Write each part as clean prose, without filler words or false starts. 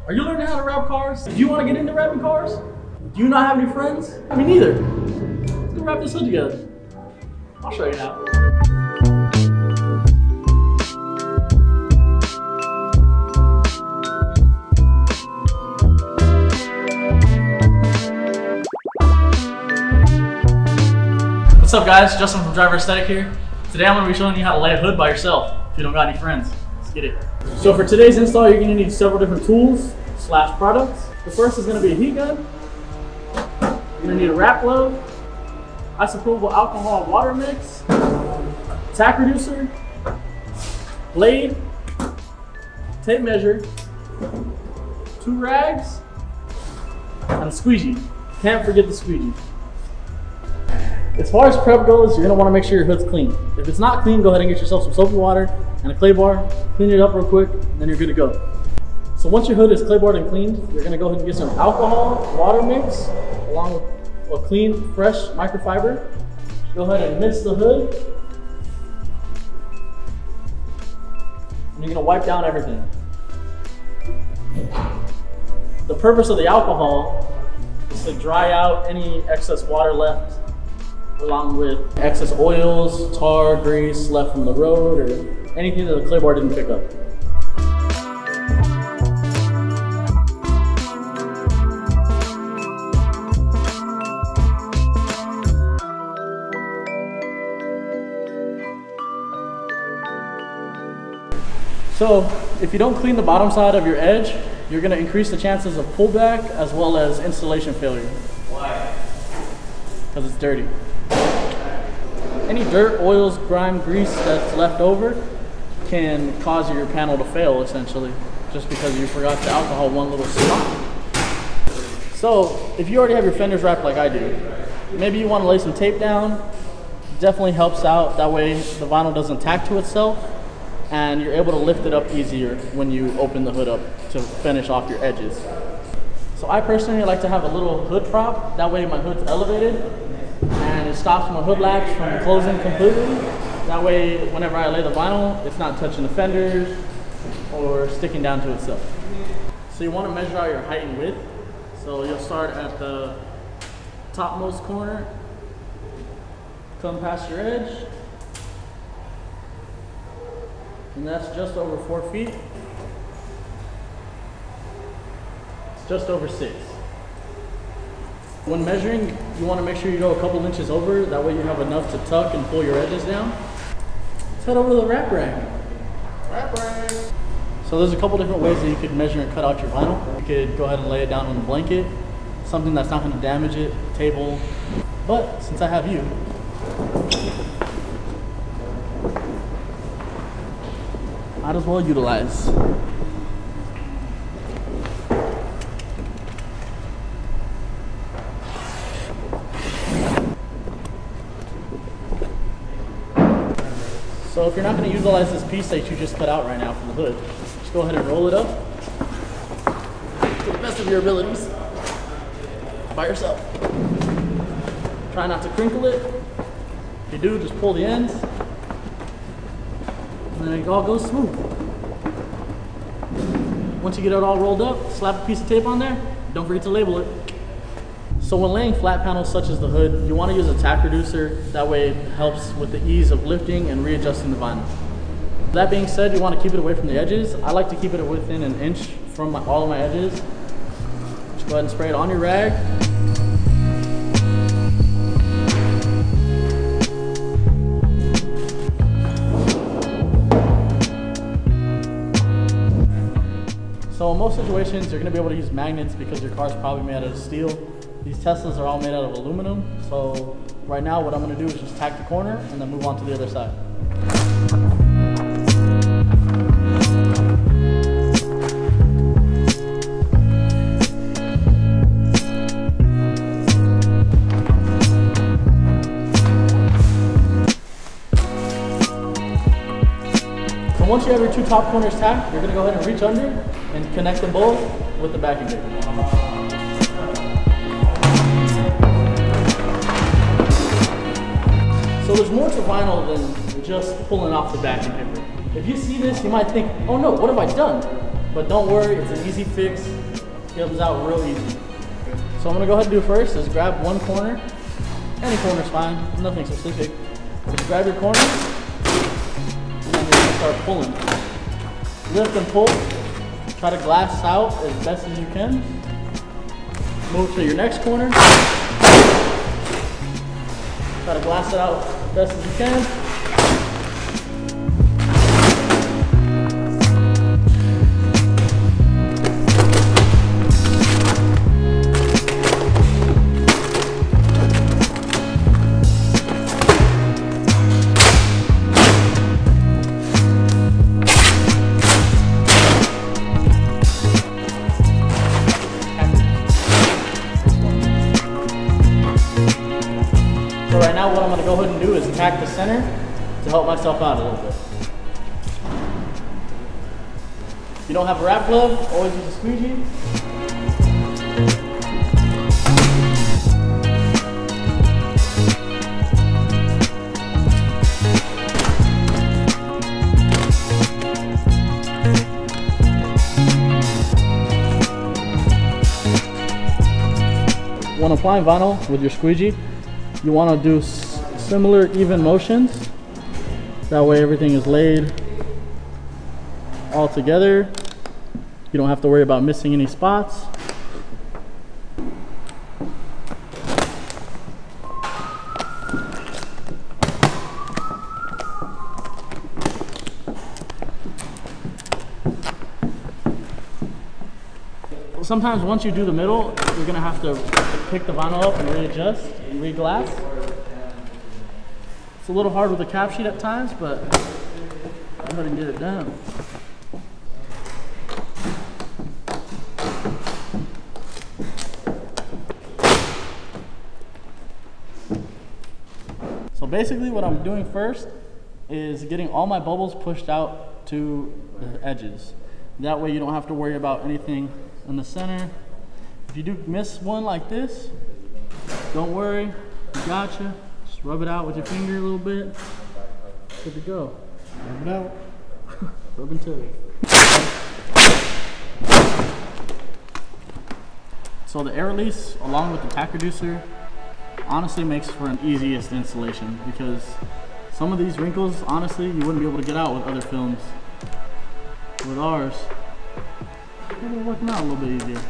Are you learning how to wrap cars? Do you want to get into wrapping cars? Do you not have any friends? Me neither. Let's go wrap this hood together. I'll show you now. What's up guys, Justin from Driver Aesthetic here. Today I'm going to be showing you how to lay a hood by yourself if you don't got any friends. Let's get it. So for today's install you're going to need several different tools / products. The first is going to be a heat gun. You're going to need a wrap glove, isopropyl alcohol water mix, tack reducer, blade, tape measure, 2 rags, and a squeegee. Can't forget the squeegee. As far as prep goes, you're going to want to make sure your hood's clean. If it's not clean, go ahead and get yourself some soapy water and a clay bar. Clean it up real quick, then you're good to go. So once your hood is clay barred and cleaned, you're going to go ahead and get some alcohol water mix along with a clean, fresh microfiber. Go ahead and mix the hood. And you're going to wipe down everything. The purpose of the alcohol is to dry out any excess water left, along with excess oils, tar, grease left from the road, or anything that the clay bar didn't pick up. So if you don't clean the bottom side of your edge, you're going to increase the chances of pullback as well as installation failure. Why? Because it's dirty. Any dirt, oils, grime, grease that's left over can cause your panel to fail essentially, just because you forgot to alcohol one little spot. So if you already have your fenders wrapped like I do, maybe you want to lay some tape down. Definitely helps out. That way the vinyl doesn't tack to itself and you're able to lift it up easier when you open the hood up to finish off your edges. So I personally like to have a little hood prop. That way my hood's elevated and it stops my hood latch from closing completely. That way, whenever I lay the vinyl, it's not touching the fenders or sticking down to itself. So you want to measure out your height and width. So you'll start at the topmost corner, come past your edge, and that's just over 4 feet. It's just over 6. When measuring, you want to make sure you go a couple inches over. That way you have enough to tuck and pull your edges down. Let's head over to the wrap rag. Wrap rag. So there's a couple different ways that you could measure and cut out your vinyl. You could go ahead and lay it down on the blanket, something that's not going to damage it, table. But since I have you, might as well utilize. So if you're not going to utilize this piece that you just cut out right now from the hood, just go ahead and roll it up to the best of your abilities by yourself. Try not to crinkle it. If you do, just pull the ends and then it all goes smooth. Once you get it all rolled up, slap a piece of tape on there. Don't forget to label it. So when laying flat panels such as the hood, you want to use a tack reducer. That way it helps with the ease of lifting and readjusting the vinyl. That being said, you want to keep it away from the edges. I like to keep it within an inch from all of my edges. Just go ahead and spray it on your rag. So in most situations, you're going to be able to use magnets because your car's probably made out of steel. These Teslas are all made out of aluminum. So right now what I'm going to do is just tack the corner and then move on to the other side. So once you have your 2 top corners tacked, you're going to go ahead and reach under and connect them both with the backing paper. So there's more to vinyl than just pulling off the backing paper. If you see this, you might think, oh no, what have I done? but don't worry, it's an easy fix. It comes out real easy. So I'm gonna go ahead and do first is grab one corner. Any corner's fine, nothing specific. Just grab your corner, and then you're gonna start pulling. Lift and pull. Try to glass out as best as you can. Move to your next corner. Try to glass it out as best as you can. So right now what I'm going to go ahead and do is tack the center to help myself out a little bit. If you don't have a wrap glove, always use a squeegee. When applying vinyl with your squeegee, you want to do similar even motions. That way everything is laid all together. You don't have to worry about missing any spots. Sometimes once you do the middle, you're gonna have to pick the vinyl up and readjust and re-glass. It's a little hard with the cap sheet at times, but go ahead and get it done. So basically what I'm doing first is getting all my bubbles pushed out to the edges. That way you don't have to worry about anything in the center. If you do miss one like this, don't worry, you gotcha. Just rub it out with your finger a little bit. Good to go. Rub it out. Rub and tug. So the air release along with the tack reducer honestly makes for an easiest installation, because some of these wrinkles, honestly, you wouldn't be able to get out with other films. With ours, we're working out a little bit easier.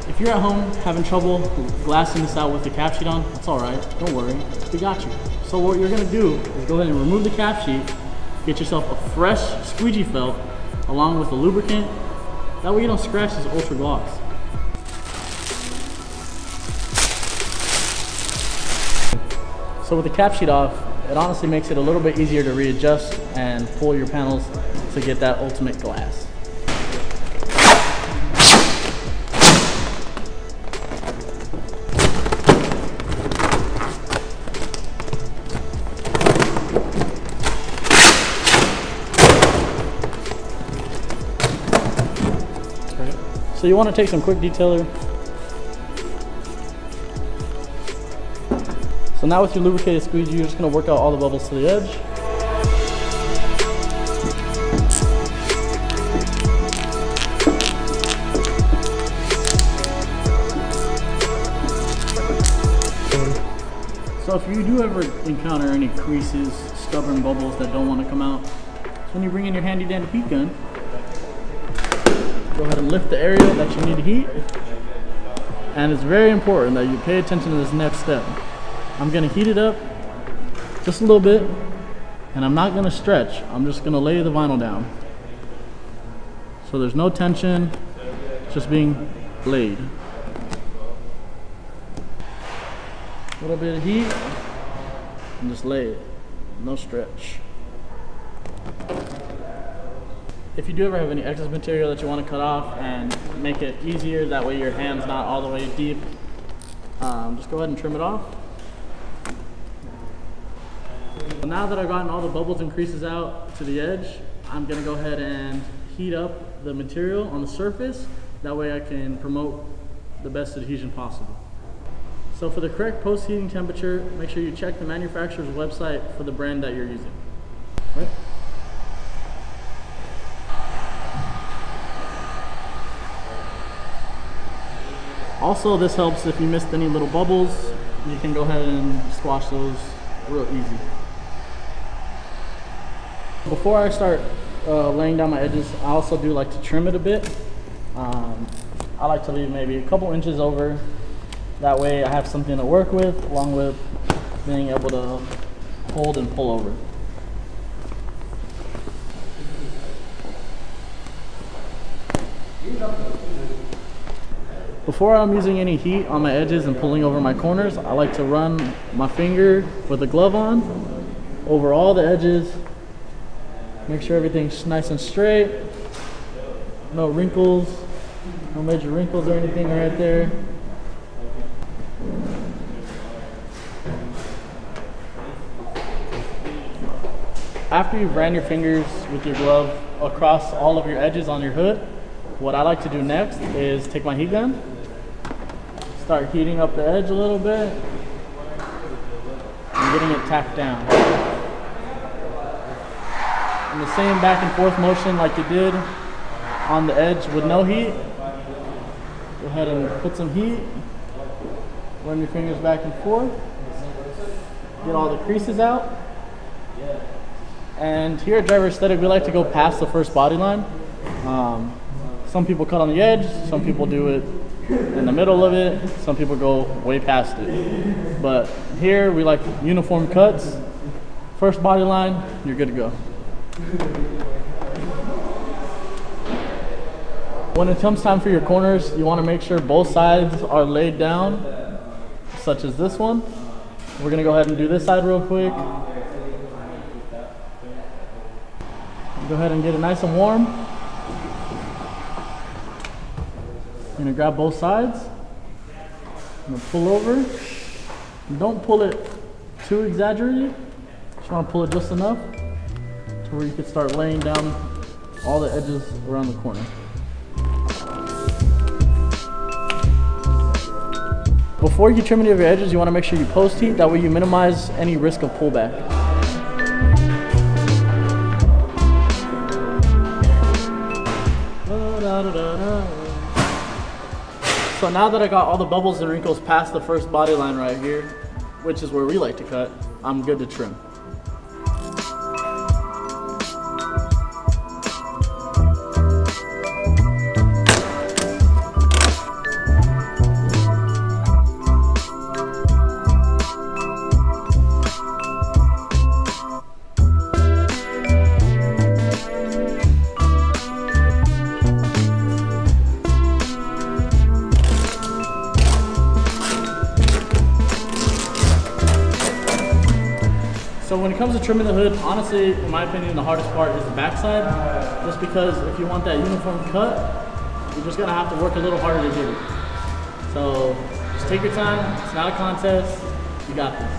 If you're at home having trouble glassing this out with the cap sheet on, that's alright, don't worry, we got you. So what you're gonna do is go ahead and remove the cap sheet, get yourself a fresh squeegee felt along with the lubricant. That way you don't scratch this ultra gloss. So with the cap sheet off, it honestly makes it a little bit easier to readjust and pull your panels to get that ultimate glass. So you want to take some quick detailer. So now with your lubricated squeegee, you're just going to work out all the bubbles to the edge. So if you do ever encounter any creases, stubborn bubbles that don't want to come out, when you bring in your handy dandy heat gun, go ahead and lift the area that you need to heat. And it's very important that you pay attention to this next step. I'm gonna heat it up just a little bit, and I'm not gonna stretch. I'm just gonna lay the vinyl down. So there's no tension, it's just being laid. A little bit of heat, and just lay it, no stretch. If you do ever have any excess material that you want to cut off and make it easier, that way your hand's not all the way deep, just go ahead and trim it off. So now that I've gotten all the bubbles and creases out to the edge, I'm going to go ahead and heat up the material on the surface. That way I can promote the best adhesion possible. So for the correct post-heating temperature, make sure you check the manufacturer's website for the brand that you're using. Right? Also, this helps if you missed any little bubbles, you can go ahead and squash those real easy. Before I start laying down my edges, I also do like to trim it a bit. I like to leave maybe a couple inches over. That way I have something to work with, along with being able to hold and pull over. Before I'm using any heat on my edges and pulling over my corners, I like to run my finger with a glove on over all the edges. Make sure everything's nice and straight. No wrinkles, no major wrinkles or anything right there. After you've ran your fingers with your glove across all of your edges on your hood, what I like to do next is take my heat gun, start heating up the edge a little bit, and getting it tacked down. In the same back and forth motion like you did on the edge with no heat, go ahead and put some heat, run your fingers back and forth, get all the creases out. And here at Driver Aesthetic, we like to go past the first body line. Some people cut on the edge, some people do it in the middle of it, some people go way past it. But here we like uniform cuts. First body line, you're good to go. When it comes time for your corners, you want to make sure both sides are laid down, such as this one. We're going to go ahead and do this side real quick. Go ahead and get it nice and warm. I'm going to grab both sides. I'm going to pull over. Don't pull it too exaggerated. Just want to pull it just enough to where you can start laying down all the edges around the corner. Before you trim any of your edges, you want to make sure you post heat. That way you minimize any risk of pullback. So now that I got all the bubbles and wrinkles past the first body line right here, which is where we like to cut, I'm good to trim. So when it comes to trimming the hood, honestly, in my opinion, the hardest part is the backside. Just because if you want that uniform cut, you're just gonna have to work a little harder to get it. So just take your time, it's not a contest, you got this.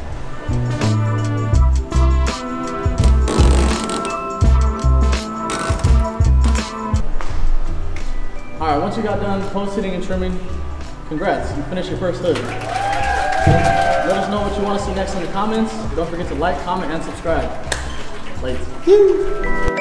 All right, once you got done post-hitting and trimming, congrats, you finished your first hood. Let us know what you want to see next in the comments. Don't forget to like, comment, and subscribe. Late.